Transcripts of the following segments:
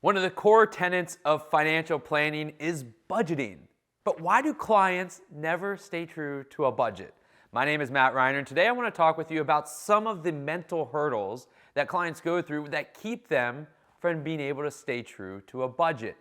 One of the core tenets of financial planning is budgeting. But why do clients never stay true to a budget? My name is Matt Reiner, and today I want to talk with you about some of the mental hurdles that clients go through that keep them from being able to stay true to a budget.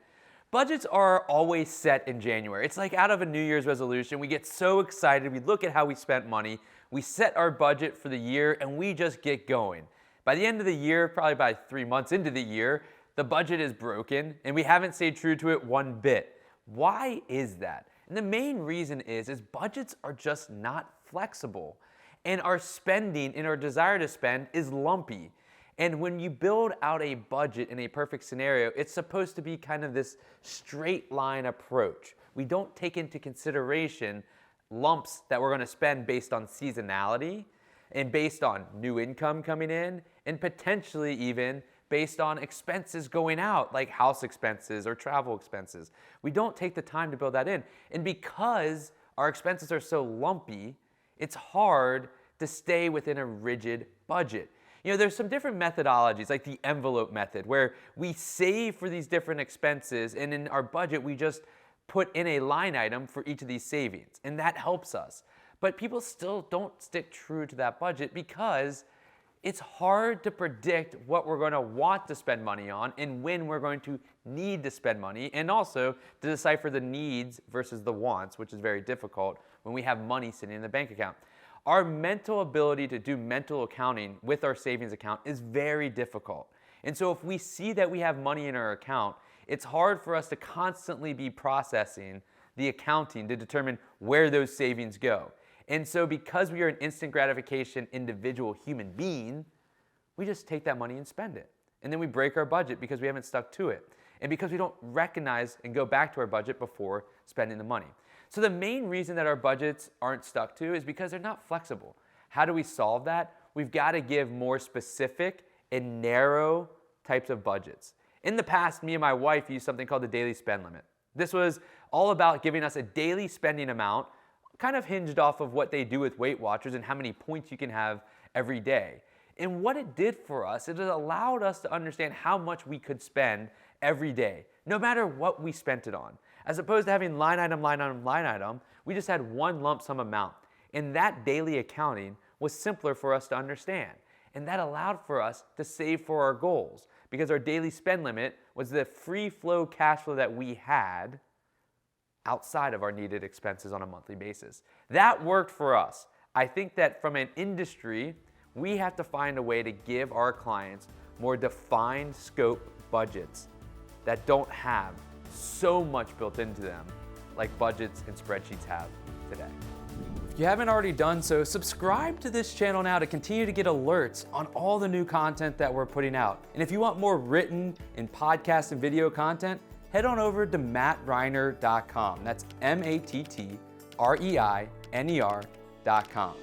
Budgets are always set in January. It's like out of a New Year's resolution. We get so excited. We look at how we spent money. We set our budget for the year, and we just get going. By the end of the year, probably by 3 months into the year, the budget is broken, and we haven't stayed true to it one bit. Why is that? And the main reason is budgets are just not flexible. And our spending and our desire to spend is lumpy. And when you build out a budget in a perfect scenario, it's supposed to be kind of this straight line approach. We don't take into consideration lumps that we're going to spend based on seasonality and based on new income coming in and potentially even based on expenses going out, like house expenses or travel expenses. We don't take the time to build that in. And because our expenses are so lumpy, it's hard to stay within a rigid budget. You know, there's some different methodologies, like the envelope method, where we save for these different expenses, and in our budget, we just put in a line item for each of these savings, and that helps us. But people still don't stick true to that budget because it's hard to predict what we're going to want to spend money on and when we're going to need to spend money, and also to decipher the needs versus the wants, which is very difficult when we have money sitting in the bank account. Our mental ability to do mental accounting with our savings account is very difficult. And so if we see that we have money in our account, it's hard for us to constantly be processing the accounting to determine where those savings go. And so because we are an instant gratification individual human being, we just take that money and spend it. And then we break our budget because we haven't stuck to it. And because we don't recognize and go back to our budget before spending the money. So the main reason that our budgets aren't stuck to is because they're not flexible. How do we solve that? We've got to give more specific and narrow types of budgets. In the past, me and my wife used something called the daily spend limit. This was all about giving us a daily spending amount, kind of hinged off of what they do with Weight Watchers and how many points you can have every day. And what it did for us, it allowed us to understand how much we could spend every day, no matter what we spent it on. As opposed to having line item, line item, line item, we just had one lump sum amount. And that daily accounting was simpler for us to understand. And that allowed for us to save for our goals because our daily spend limit was the free flow cash flow that we had outside of our needed expenses on a monthly basis. That worked for us. I think that from an industry, we have to find a way to give our clients more defined scope budgets that don't have so much built into them like budgets and spreadsheets have today. If you haven't already done so, subscribe to this channel now to continue to get alerts on all the new content that we're putting out. And if you want more written and podcast and video content, head on over to mattreiner.com. That's MattReiner.com.